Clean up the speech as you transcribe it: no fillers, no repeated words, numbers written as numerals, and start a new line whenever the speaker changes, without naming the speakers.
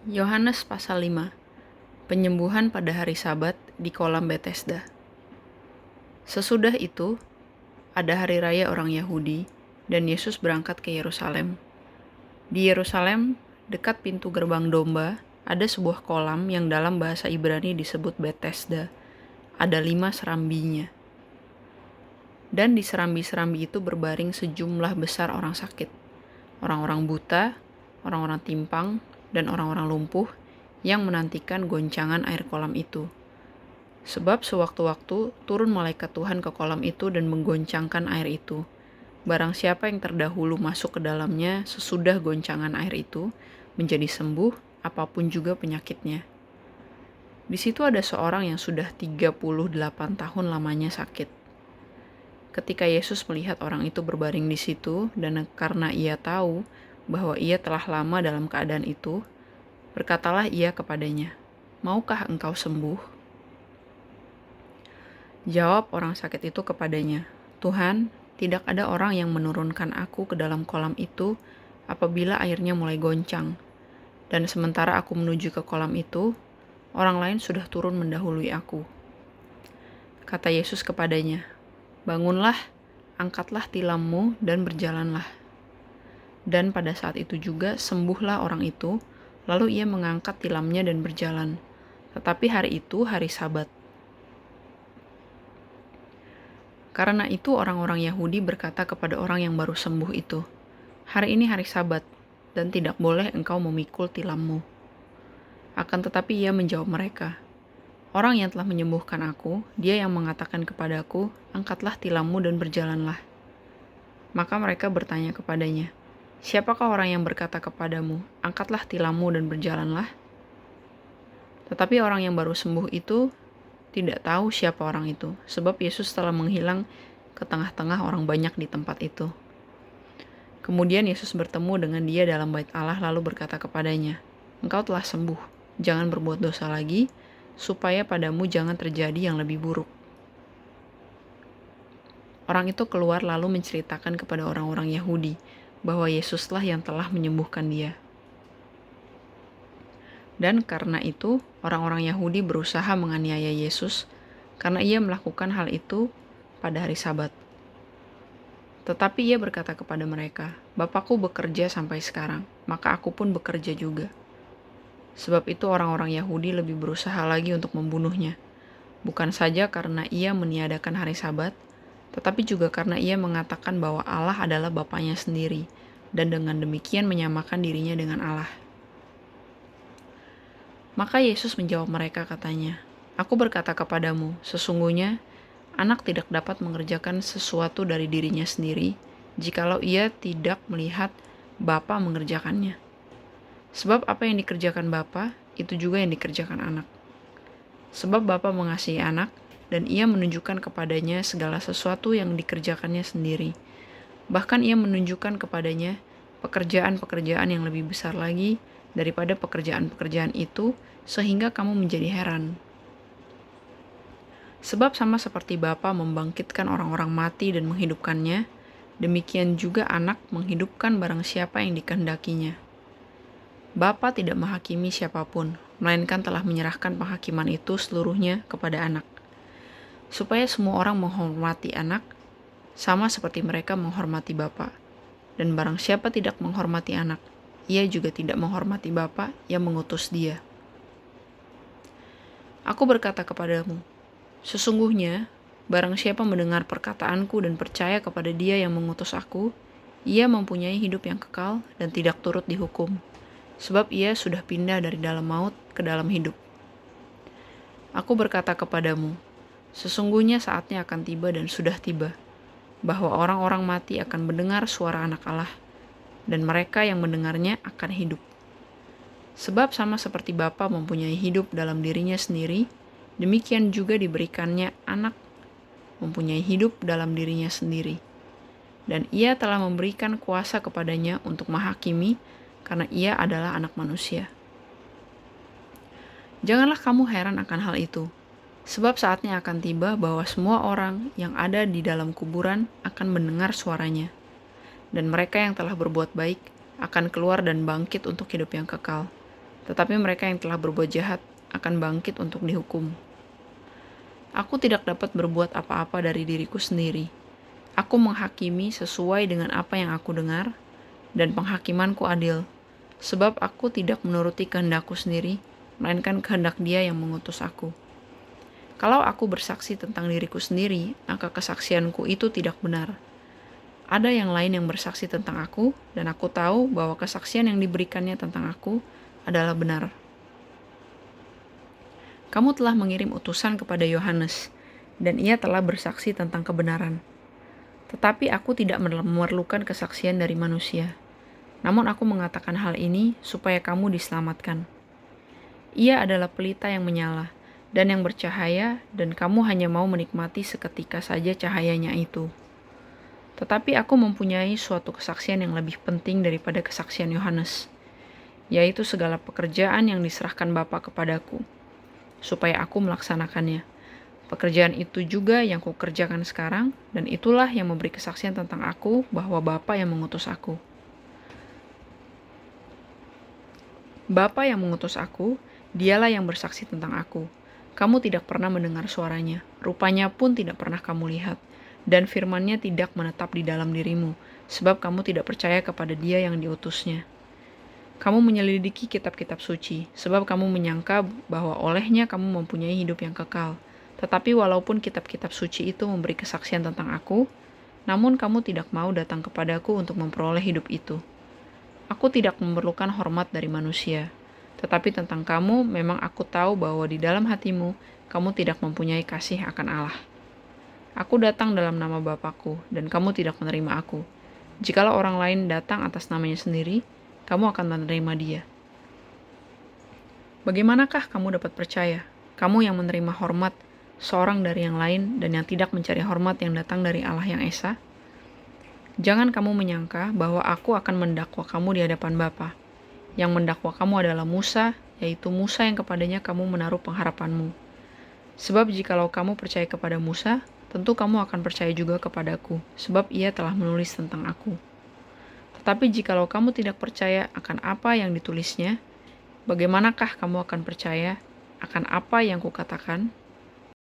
Yohanes pasal 5. Penyembuhan pada hari Sabat di kolam Betesda. Sesudah itu, ada hari raya orang Yahudi, dan Yesus berangkat ke Yerusalem. Di Yerusalem, dekat pintu gerbang domba, ada sebuah kolam yang dalam bahasa Ibrani disebut Betesda. Ada 5 serambinya. Dan di serambi-serambi itu berbaring sejumlah besar orang sakit. Orang-orang buta, orang-orang timpang, dan orang-orang lumpuh yang menantikan goncangan air kolam itu. Sebab sewaktu-waktu turun malaikat Tuhan ke kolam itu dan menggoncangkan air itu. Barang siapa yang terdahulu masuk ke dalamnya sesudah goncangan air itu, menjadi sembuh apapun juga penyakitnya. Di situ ada seorang yang sudah 38 tahun lamanya sakit. Ketika Yesus melihat orang itu berbaring di situ, dan karena ia tahu bahwa ia telah lama dalam keadaan itu, berkatalah ia kepadanya, "Maukah engkau sembuh?" Jawab orang sakit itu kepadanya, "Tuhan, tidak ada orang yang menurunkan aku ke dalam kolam itu apabila airnya mulai goncang. Dan sementara aku menuju ke kolam itu, orang lain sudah turun mendahului aku." Kata Yesus kepadanya, "Bangunlah, angkatlah tilammu dan berjalanlah." Dan pada saat itu juga sembuhlah orang itu, lalu ia mengangkat tilamnya dan berjalan. Tetapi hari itu hari Sabat. Karena itu orang-orang Yahudi berkata kepada orang yang baru sembuh itu, "Hari ini hari Sabat, dan tidak boleh engkau memikul tilammu." Akan tetapi ia menjawab mereka, "Orang yang telah menyembuhkan aku, dia yang mengatakan kepadaku, angkatlah tilammu dan berjalanlah." Maka mereka bertanya kepadanya, "Siapakah orang yang berkata kepadamu, angkatlah tilammu dan berjalanlah?" Tetapi orang yang baru sembuh itu tidak tahu siapa orang itu, sebab Yesus telah menghilang ke tengah-tengah orang banyak di tempat itu. Kemudian Yesus bertemu dengan dia dalam bait Allah lalu berkata kepadanya, "Engkau telah sembuh, jangan berbuat dosa lagi, supaya padamu jangan terjadi yang lebih buruk." Orang itu keluar lalu menceritakan kepada orang-orang Yahudi bahwa Yesuslah yang telah menyembuhkan dia. Dan karena itu, orang-orang Yahudi berusaha menganiaya Yesus karena ia melakukan hal itu pada hari Sabat. Tetapi ia berkata kepada mereka, "Bapakku bekerja sampai sekarang, maka aku pun bekerja juga." Sebab itu orang-orang Yahudi lebih berusaha lagi untuk membunuhnya, bukan saja karena ia meniadakan hari Sabat, tetapi juga karena ia mengatakan bahwa Allah adalah Bapanya sendiri, dan dengan demikian menyamakan dirinya dengan Allah. Maka Yesus menjawab mereka katanya, "Aku berkata kepadamu, sesungguhnya anak tidak dapat mengerjakan sesuatu dari dirinya sendiri, jikalau ia tidak melihat Bapa mengerjakannya. Sebab apa yang dikerjakan Bapa, itu juga yang dikerjakan anak. Sebab Bapa mengasihi anak, dan ia menunjukkan kepadanya segala sesuatu yang dikerjakannya sendiri. Bahkan ia menunjukkan kepadanya pekerjaan-pekerjaan yang lebih besar lagi daripada pekerjaan-pekerjaan itu, sehingga kamu menjadi heran. Sebab sama seperti Bapa membangkitkan orang-orang mati dan menghidupkannya, demikian juga anak menghidupkan barang siapa yang dikehendakinya. Bapa tidak menghakimi siapapun, melainkan telah menyerahkan penghakiman itu seluruhnya kepada anak, supaya semua orang menghormati anak, sama seperti mereka menghormati Bapa. Dan barang siapa tidak menghormati anak, ia juga tidak menghormati Bapa yang mengutus dia. Aku berkata kepadamu, sesungguhnya, barang siapa mendengar perkataanku dan percaya kepada dia yang mengutus aku, ia mempunyai hidup yang kekal dan tidak turut dihukum, sebab ia sudah pindah dari dalam maut ke dalam hidup. Aku berkata kepadamu, sesungguhnya saatnya akan tiba dan sudah tiba, bahwa orang-orang mati akan mendengar suara Anak Allah, dan mereka yang mendengarnya akan hidup. Sebab sama seperti Bapa mempunyai hidup dalam dirinya sendiri, demikian juga diberikannya anak mempunyai hidup dalam dirinya sendiri. Dan ia telah memberikan kuasa kepadanya untuk menghakimi, karena ia adalah anak manusia. Janganlah kamu heran akan hal itu, sebab saatnya akan tiba bahwa semua orang yang ada di dalam kuburan akan mendengar suaranya. Dan mereka yang telah berbuat baik akan keluar dan bangkit untuk hidup yang kekal. tetapi mereka yang telah berbuat jahat akan bangkit untuk dihukum. Aku tidak dapat berbuat apa-apa dari diriku sendiri. Aku menghakimi sesuai dengan apa yang aku dengar, dan penghakimanku adil, sebab aku tidak menuruti kehendakku sendiri, melainkan kehendak Dia yang mengutus aku. Kalau aku bersaksi tentang diriku sendiri, maka kesaksianku itu tidak benar. Ada yang lain yang bersaksi tentang aku, dan aku tahu bahwa kesaksian yang diberikannya tentang aku adalah benar. Kamu telah mengirim utusan kepada Yohanes, dan ia telah bersaksi tentang kebenaran. Tetapi aku tidak memerlukan kesaksian dari manusia. Namun aku mengatakan hal ini supaya kamu diselamatkan. Ia adalah pelita yang menyala dan yang bercahaya, dan kamu hanya mau menikmati seketika saja cahayanya itu. Tetapi aku mempunyai suatu kesaksian yang lebih penting daripada kesaksian Yohanes, yaitu segala pekerjaan yang diserahkan Bapa kepadaku, supaya aku melaksanakannya. Pekerjaan itu juga yang kukerjakan sekarang, dan itulah yang memberi kesaksian tentang aku bahwa Bapa yang mengutus aku. Bapa yang mengutus aku, Dialah yang bersaksi tentang aku. Kamu tidak pernah mendengar suaranya, rupanya pun tidak pernah kamu lihat, dan firman-Nya tidak menetap di dalam dirimu, sebab kamu tidak percaya kepada Dia yang diutusnya. Kamu menyelidiki kitab-kitab suci, sebab kamu menyangka bahwa olehnya kamu mempunyai hidup yang kekal. Tetapi walaupun kitab-kitab suci itu memberi kesaksian tentang aku, namun kamu tidak mau datang kepadaku untuk memperoleh hidup itu. Aku tidak memerlukan hormat dari manusia, tetapi tentang kamu memang aku tahu bahwa di dalam hatimu kamu tidak mempunyai kasih akan Allah. Aku datang dalam nama Bapakku, dan kamu tidak menerima aku. Jikalau orang lain datang atas namanya sendiri, kamu akan menerima dia. Bagaimanakah kamu dapat percaya? Kamu yang menerima hormat seorang dari yang lain dan yang tidak mencari hormat yang datang dari Allah yang Esa? Jangan kamu menyangka bahwa aku akan mendakwa kamu di hadapan Bapa. Yang mendakwa kamu adalah Musa, yaitu Musa yang kepadanya kamu menaruh pengharapanmu. Sebab jikalau kamu percaya kepada Musa, tentu kamu akan percaya juga kepadaku, sebab ia telah menulis tentang aku. Tetapi jikalau kamu tidak percaya akan apa yang ditulisnya, bagaimanakah kamu akan percaya akan apa yang kukatakan?